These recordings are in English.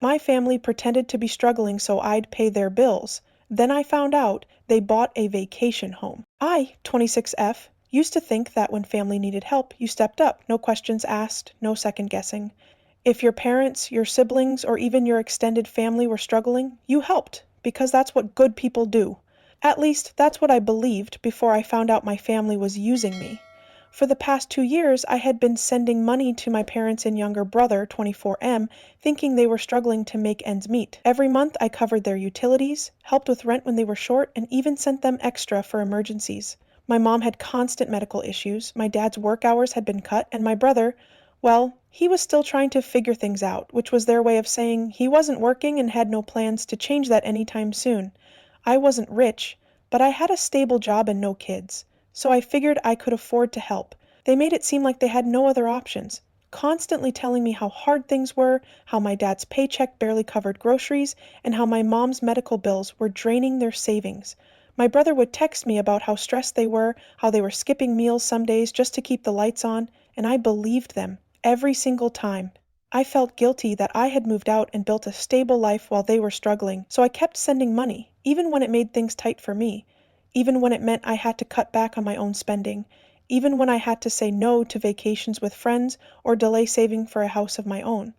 My family pretended to be struggling so I'd pay their bills. Then I found out they bought a vacation home. I, 26F, used to think that when family needed help, you stepped up, no questions asked, no second guessing. If your parents, your siblings, or even your extended family were struggling, you helped, because that's what good people do. At least, that's what I believed before I found out my family was using me. For the past 2 years, I had been sending money to my parents and younger brother, 24M, thinking they were struggling to make ends meet. Every month, I covered their utilities, helped with rent when they were short, and even sent them extra for emergencies. My mom had constant medical issues, my dad's work hours had been cut, and my brother, well, he was still trying to figure things out, which was their way of saying he wasn't working and had no plans to change that anytime soon. I wasn't rich, but I had a stable job and no kids, so I figured I could afford to help. They made it seem like they had no other options, constantly telling me how hard things were, how my dad's paycheck barely covered groceries, and how my mom's medical bills were draining their savings. My brother would text me about how stressed they were, how they were skipping meals some days just to keep the lights on, and I believed them every single time. I felt guilty that I had moved out and built a stable life while they were struggling, so I kept sending money, even when it made things tight for me, even when it meant I had to cut back on my own spending, even when I had to say no to vacations with friends or delay saving for a house of my own.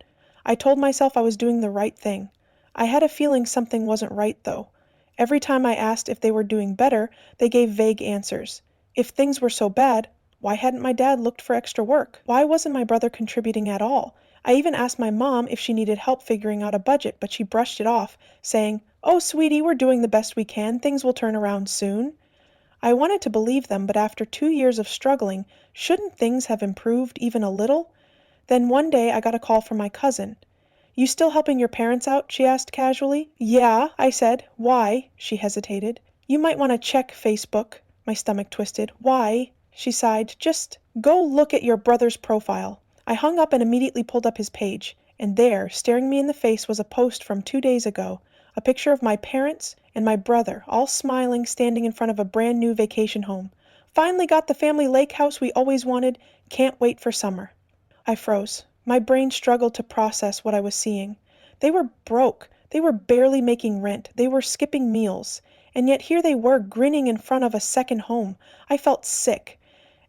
I told myself I was doing the right thing. I had a feeling something wasn't right, though. Every time I asked if they were doing better, they gave vague answers. If things were so bad, why hadn't my dad looked for extra work? Why wasn't my brother contributing at all? I even asked my mom if she needed help figuring out a budget, but she brushed it off, saying, "Oh, sweetie, we're doing the best we can. Things will turn around soon." I wanted to believe them, but after 2 years of struggling, shouldn't things have improved even a little? Then one day I got a call from my cousin. "You still helping your parents out?" she asked casually. "Yeah," I said. "Why?" She hesitated. "You might want to check Facebook." My stomach twisted. "Why?" She sighed. "Just go look at your brother's profile." I hung up and immediately pulled up his page, and there, staring me in the face, was a post from 2 days ago, a picture of my parents and my brother, all smiling, standing in front of a brand new vacation home. "Finally got the family lake house we always wanted. Can't wait for summer." I froze. My brain struggled to process what I was seeing. They were broke. They were barely making rent. They were skipping meals. And yet here they were, grinning in front of a second home. I felt sick.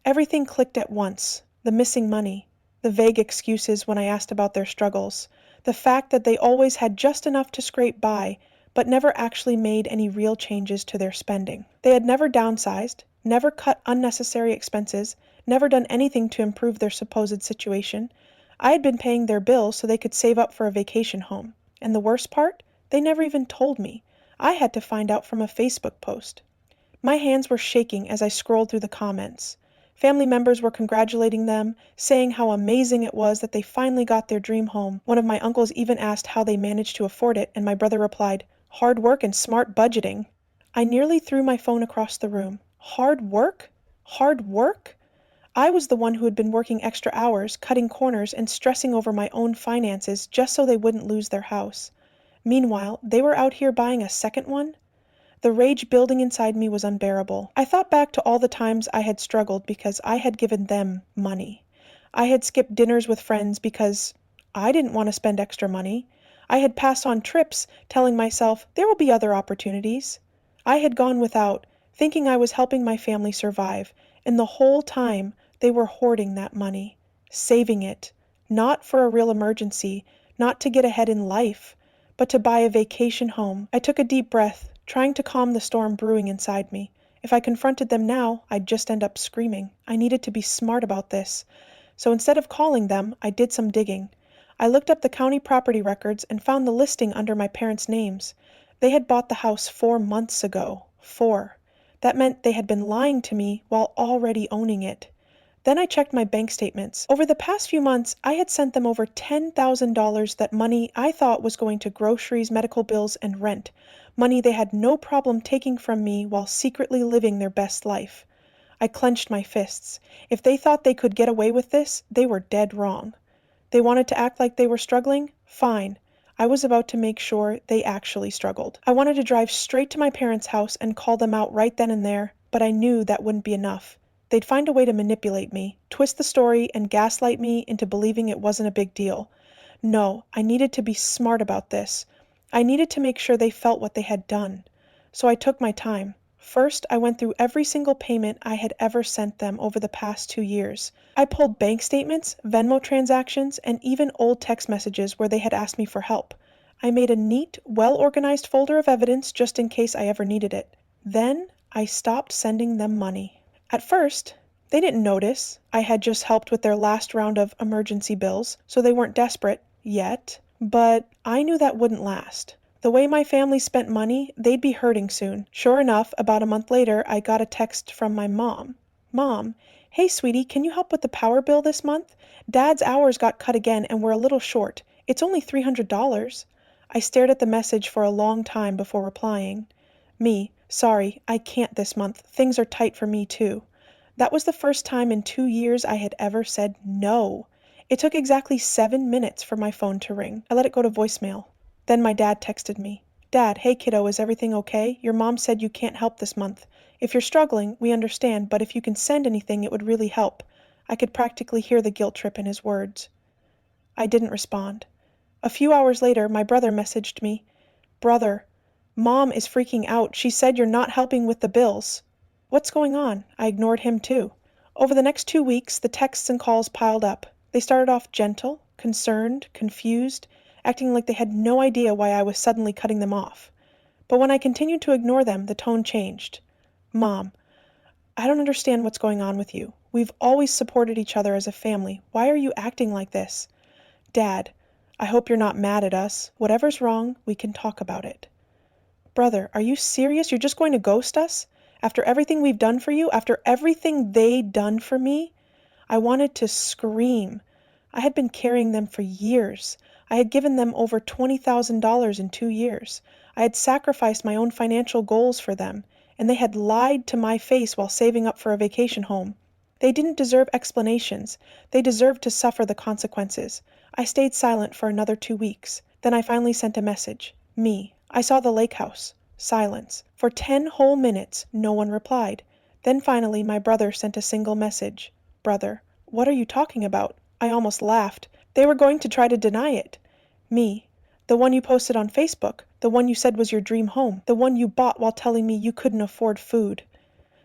Everything clicked at once. The missing money. The vague excuses when I asked about their struggles. The fact that they always had just enough to scrape by, but never actually made any real changes to their spending. They had never downsized, never cut unnecessary expenses, never done anything to improve their supposed situation. I had been paying their bills so they could save up for a vacation home. And the worst part? They never even told me. I had to find out from a Facebook post. My hands were shaking as I scrolled through the comments. Family members were congratulating them, saying how amazing it was that they finally got their dream home. One of my uncles even asked how they managed to afford it, and my brother replied, "Hard work and smart budgeting." I nearly threw my phone across the room. Hard work? Hard work? I was the one who had been working extra hours, cutting corners, and stressing over my own finances just so they wouldn't lose their house. Meanwhile, they were out here buying a second one? The rage building inside me was unbearable. I thought back to all the times I had struggled because I had given them money. I had skipped dinners with friends because I didn't want to spend extra money. I had passed on trips, telling myself there will be other opportunities. I had gone without, thinking I was helping my family survive, and the whole time they were hoarding that money, saving it, not for a real emergency, not to get ahead in life, but to buy a vacation home. I took a deep breath, trying to calm the storm brewing inside me. If I confronted them now, I'd just end up screaming. I needed to be smart about this. So instead of calling them, I did some digging. I looked up the county property records and found the listing under my parents' names. They had bought the house 4 months ago. 4. That meant they had been lying to me while already owning it. Then I checked my bank statements. Over the past few months, I had sent them over $10,000, that money I thought was going to groceries, medical bills, and rent. Money they had no problem taking from me while secretly living their best life. I clenched my fists. If they thought they could get away with this, they were dead wrong. They wanted to act like they were struggling? Fine. I was about to make sure they actually struggled. I wanted to drive straight to my parents' house and call them out right then and there, but I knew that wouldn't be enough. They'd find a way to manipulate me, twist the story, and gaslight me into believing it wasn't a big deal. No, I needed to be smart about this. I needed to make sure they felt what they had done. So I took my time. First, I went through every single payment I had ever sent them over the past 2 years. I pulled bank statements, Venmo transactions, and even old text messages where they had asked me for help. I made a neat, well-organized folder of evidence just in case I ever needed it. Then, I stopped sending them money. At first, they didn't notice. I had just helped with their last round of emergency bills, so they weren't desperate yet. But I knew that wouldn't last. The way my family spent money, they'd be hurting soon. Sure enough, about a month later, I got a text from my mom. Mom, hey sweetie, can you help with the power bill this month? Dad's hours got cut again and we're a little short. It's only $300. I stared at the message for a long time before replying. Me, sorry, I can't this month. Things are tight for me too. That was the first time in 2 years I had ever said no. It took exactly 7 minutes for my phone to ring. I let it go to voicemail. Then my dad texted me. Dad, hey kiddo, is everything okay? Your mom said you can't help this month. If you're struggling, we understand, but if you can send anything, it would really help. I could practically hear the guilt trip in his words. I didn't respond. A few hours later, my brother messaged me. Brother, Mom is freaking out. She said you're not helping with the bills. What's going on? I ignored him too. Over the next 2 weeks, the texts and calls piled up. They started off gentle, concerned, confused, acting like they had no idea why I was suddenly cutting them off. But when I continued to ignore them, the tone changed. Mom, I don't understand what's going on with you. We've always supported each other as a family. Why are you acting like this? Dad, I hope you're not mad at us. Whatever's wrong, we can talk about it. Brother, are you serious? You're just going to ghost us? After everything we've done for you? After everything they'd done for me? I wanted to scream. I had been carrying them for years. I had given them over $20,000 in 2 years. I had sacrificed my own financial goals for them, and they had lied to my face while saving up for a vacation home. They didn't deserve explanations. They deserved to suffer the consequences. I stayed silent for another 2 weeks. Then I finally sent a message. Me. I saw the lake house. Silence. For 10 whole minutes, no one replied. Then finally, my brother sent a single message. Brother, what are you talking about? I almost laughed. They were going to try to deny it. Me. The one you posted on Facebook. The one you said was your dream home. The one you bought while telling me you couldn't afford food.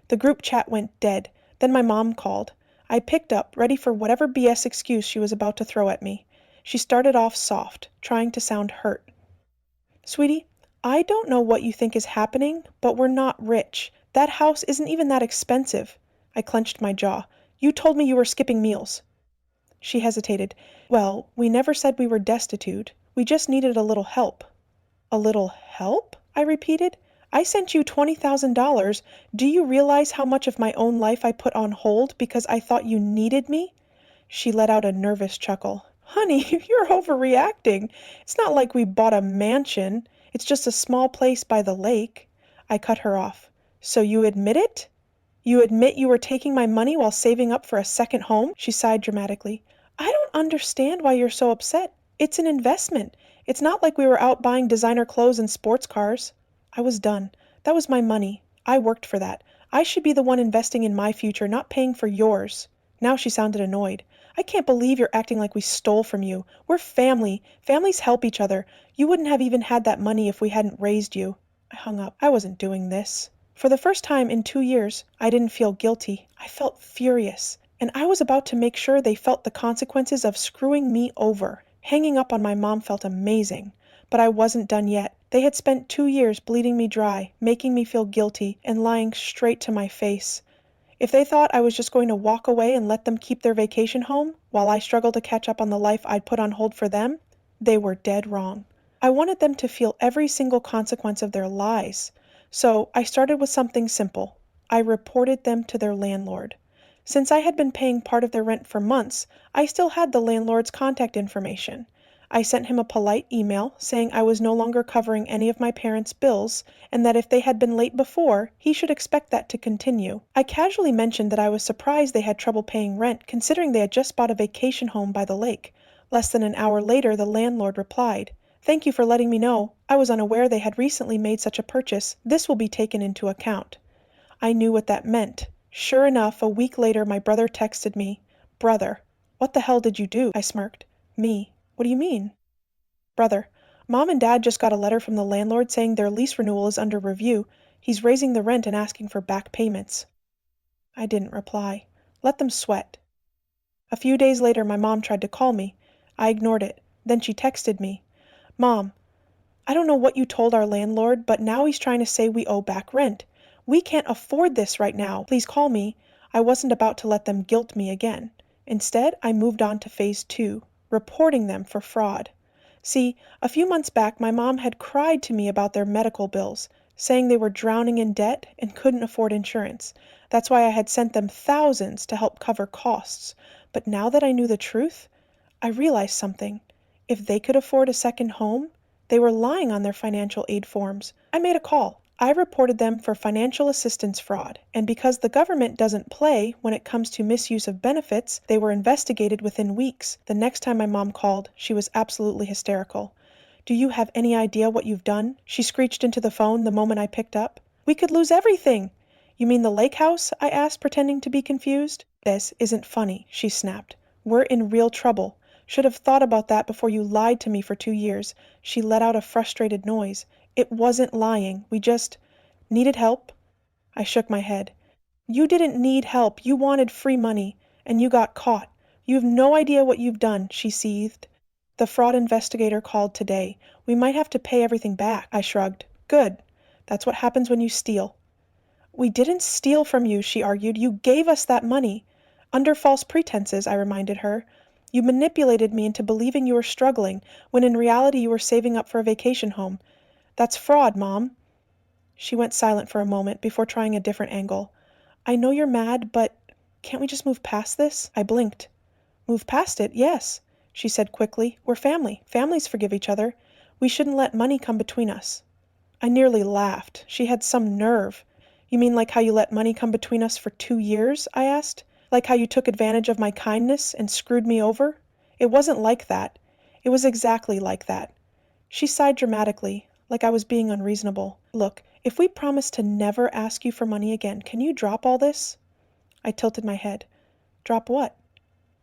The group chat went dead. Then my mom called. I picked up, ready for whatever BS excuse she was about to throw at me. She started off soft, trying to sound hurt. Sweetie, I don't know what you think is happening, but we're not rich. That house isn't even that expensive. I clenched my jaw. You told me you were skipping meals. She hesitated. Well, we never said we were destitute. We just needed a little help. A little help? I repeated. I sent you $20,000. Do you realize how much of my own life I put on hold because I thought you needed me? She let out a nervous chuckle. Honey, you're overreacting. It's not like we bought a mansion. It's just a small place by the lake. I cut her off. So you admit it? You admit you were taking my money while saving up for a second home? She sighed dramatically. I don't understand why you're so upset. It's an investment. It's not like we were out buying designer clothes and sports cars. I was done. That was my money. I worked for that. I should be the one investing in my future, not paying for yours. Now she sounded annoyed. I can't believe you're acting like we stole from you. We're family. Families help each other. You wouldn't have even had that money if we hadn't raised you. I hung up. I wasn't doing this. For the first time in 2 years, I didn't feel guilty. I felt furious. And I was about to make sure they felt the consequences of screwing me over. Hanging up on my mom felt amazing. But I wasn't done yet. They had spent 2 years bleeding me dry, making me feel guilty, and lying straight to my face. If they thought I was just going to walk away and let them keep their vacation home, while I struggled to catch up on the life I'd put on hold for them, they were dead wrong. I wanted them to feel every single consequence of their lies. So I started with something simple. I reported them to their landlord. Since I had been paying part of their rent for months, I still had the landlord's contact information. I sent him a polite email saying I was no longer covering any of my parents' bills and that if they had been late before, he should expect that to continue. I casually mentioned that I was surprised they had trouble paying rent considering they had just bought a vacation home by the lake. Less than an hour later, the landlord replied, "Thank you for letting me know. I was unaware they had recently made such a purchase. This will be taken into account." I knew what that meant. Sure enough, a week later my brother texted me, "Brother, what the hell did you do?" I smirked. Me. What do you mean? Brother, Mom and Dad just got a letter from the landlord saying their lease renewal is under review. He's raising the rent and asking for back payments. I didn't reply. Let them sweat. A few days later, my mom tried to call me. I ignored it. Then she texted me. Mom, I don't know what you told our landlord, but now he's trying to say we owe back rent. We can't afford this right now. Please call me. I wasn't about to let them guilt me again. Instead, I moved on to phase 2, reporting them for fraud. See, a few months back, my mom had cried to me about their medical bills, saying they were drowning in debt and couldn't afford insurance. That's why I had sent them thousands to help cover costs. But now that I knew the truth, I realized something. If they could afford a second home, they were lying on their financial aid forms. I made a call. I reported them for financial assistance fraud, and because the government doesn't play when it comes to misuse of benefits, they were investigated within weeks. The next time my mom called, she was absolutely hysterical. Do you have any idea what you've done? She screeched into the phone the moment I picked up. We could lose everything. You mean the lake house? I asked, pretending to be confused. This isn't funny, she snapped. We're in real trouble. Should have thought about that before you lied to me for 2 years. She let out a frustrated noise. It wasn't lying. We just needed help. I shook my head. You didn't need help. You wanted free money, and you got caught. You have no idea what you've done, she seethed. The fraud investigator called today. We might have to pay everything back. I shrugged. Good. That's what happens when you steal. We didn't steal from you, she argued. You gave us that money. Under false pretenses, I reminded her. You manipulated me into believing you were struggling, when in reality you were saving up for a vacation home. That's fraud, Mom. She went silent for a moment before trying a different angle. I know you're mad, but can't we just move past this? I blinked. Move past it, yes, she said quickly. We're family. Families forgive each other. We shouldn't let money come between us. I nearly laughed. She had some nerve. You mean like how you let money come between us for 2 years? I asked. Like how you took advantage of my kindness and screwed me over? It wasn't like that. It was exactly like that. She sighed dramatically, like I was being unreasonable. Look, if we promise to never ask you for money again, can you drop all this? I tilted my head. Drop what?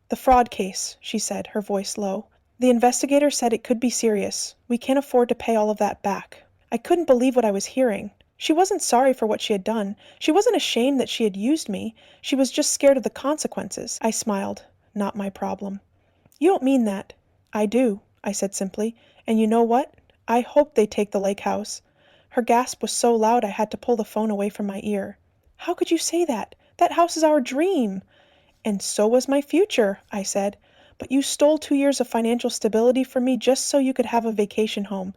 The fraud case, she said, her voice low. The investigator said it could be serious. We can't afford to pay all of that back. I couldn't believe what I was hearing. She wasn't sorry for what she had done. She wasn't ashamed that she had used me. She was just scared of the consequences. I smiled. Not my problem. You don't mean that. I do, I said simply. And you know what? I hope they take the lake house. Her gasp was so loud I had to pull the phone away from my ear. How could you say that? That house is our dream. And so was my future, I said. But you stole 2 years of financial stability from me just so you could have a vacation home.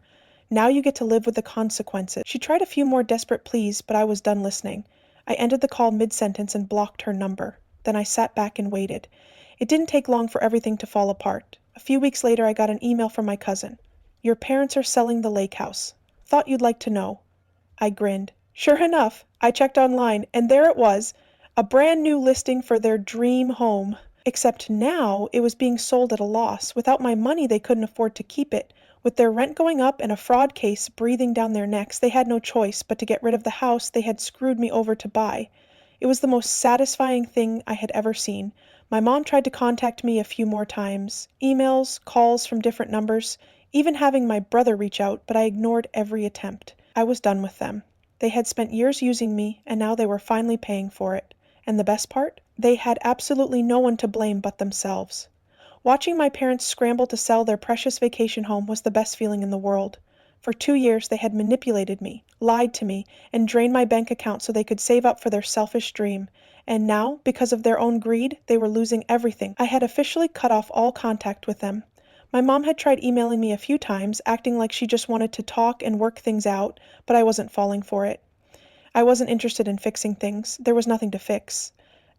Now you get to live with the consequences. She tried a few more desperate pleas, but I was done listening. I ended the call mid-sentence and blocked her number. Then I sat back and waited. It didn't take long for everything to fall apart. A few weeks later, I got an email from my cousin. Your parents are selling the lake house. Thought you'd like to know. I grinned. Sure enough, I checked online, and there it was, a brand new listing for their dream home. Except now, it was being sold at a loss. Without my money, they couldn't afford to keep it. With their rent going up and a fraud case breathing down their necks, they had no choice but to get rid of the house they had screwed me over to buy. It was the most satisfying thing I had ever seen. My mom tried to contact me a few more times. Emails, calls from different numbers, even having my brother reach out, but I ignored every attempt. I was done with them. They had spent years using me, and now they were finally paying for it. And the best part? They had absolutely no one to blame but themselves. Watching my parents scramble to sell their precious vacation home was the best feeling in the world. For 2 years they had manipulated me, lied to me, and drained my bank account so they could save up for their selfish dream. And now, because of their own greed, they were losing everything. I had officially cut off all contact with them. My mom had tried emailing me a few times, acting like she just wanted to talk and work things out, but I wasn't falling for it. I wasn't interested in fixing things. There was nothing to fix.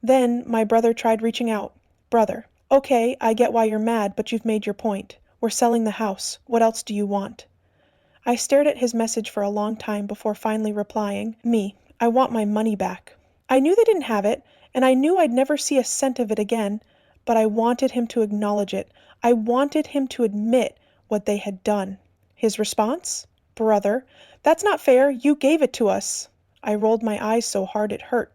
Then my brother tried reaching out. Brother, okay, I get why you're mad, but you've made your point. We're selling the house. What else do you want? I stared at his message for a long time before finally replying, I want my money back. I knew they didn't have it, and I knew I'd never see a cent of it again, but I wanted him to acknowledge it. I wanted him to admit what they had done. His response? Brother, that's not fair. You gave it to us. I rolled my eyes so hard it hurt.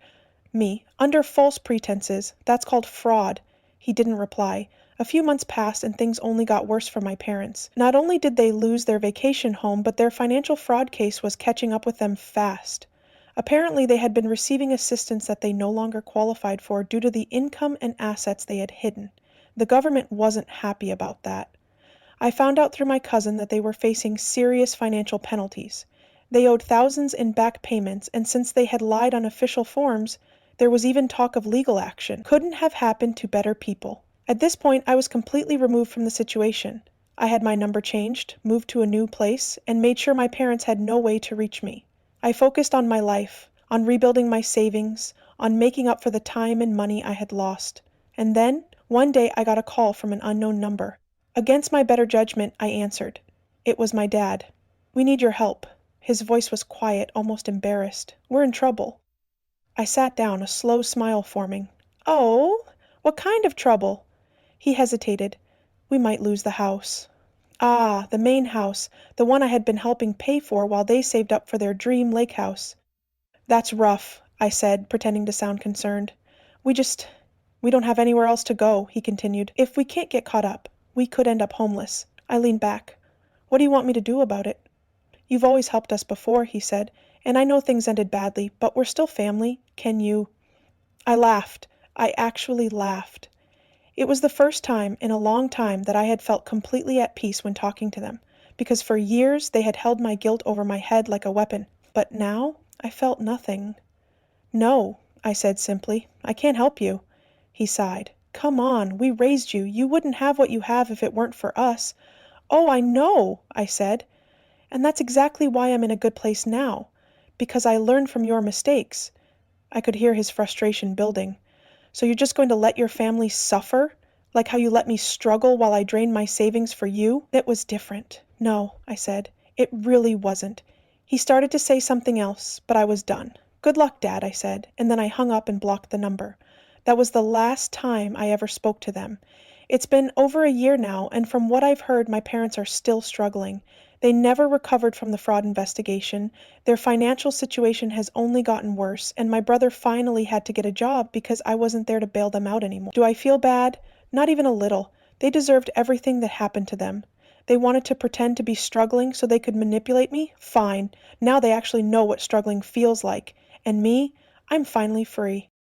Under false pretenses. That's called fraud. He didn't reply. A few months passed and things only got worse for my parents. Not only did they lose their vacation home, but their financial fraud case was catching up with them fast. Apparently, they had been receiving assistance that they no longer qualified for due to the income and assets they had hidden. The government wasn't happy about that. I found out through my cousin that they were facing serious financial penalties. They owed thousands in back payments, and since they had lied on official forms, there was even talk of legal action. Couldn't have happened to better people. At this point, I was completely removed from the situation. I had my number changed, moved to a new place, and made sure my parents had no way to reach me. I focused on my life, on rebuilding my savings, on making up for the time and money I had lost. And then, one day I got a call from an unknown number. Against my better judgment, I answered. It was my dad. "We need your help." His voice was quiet, almost embarrassed. "We're in trouble." I sat down, a slow smile forming. "Oh, what kind of trouble?" He hesitated. "We might lose the house." Ah, the main house, the one I had been helping pay for while they saved up for their dream lake house. "That's rough," I said, pretending to sound concerned. We don't have anywhere else to go," he continued. "If we can't get caught up, we could end up homeless." I leaned back. "What do you want me to do about it?" "You've always helped us before," he said, "and I know things ended badly, but we're still family. Can you—" I laughed. I actually laughed. It was the first time in a long time that I had felt completely at peace when talking to them, because for years they had held my guilt over my head like a weapon. But now I felt nothing. "No," I said simply. "I can't help you." He sighed. "Come on, we raised you. You wouldn't have what you have if it weren't for us." "Oh, I know," I said. "And that's exactly why I'm in a good place now. Because I learned from your mistakes." I could hear his frustration building. "So you're just going to let your family suffer? Like how you let me struggle while I drained my savings for you?" "It was different." "No," I said. "It really wasn't." He started to say something else, but I was done. "Good luck, Dad," I said, and then I hung up and blocked the number. That was the last time I ever spoke to them. It's been over a year now, and from what I've heard, my parents are still struggling. They never recovered from the fraud investigation. Their financial situation has only gotten worse, and my brother finally had to get a job because I wasn't there to bail them out anymore. Do I feel bad? Not even a little. They deserved everything that happened to them. They wanted to pretend to be struggling so they could manipulate me? Fine. Now they actually know what struggling feels like. And me? I'm finally free.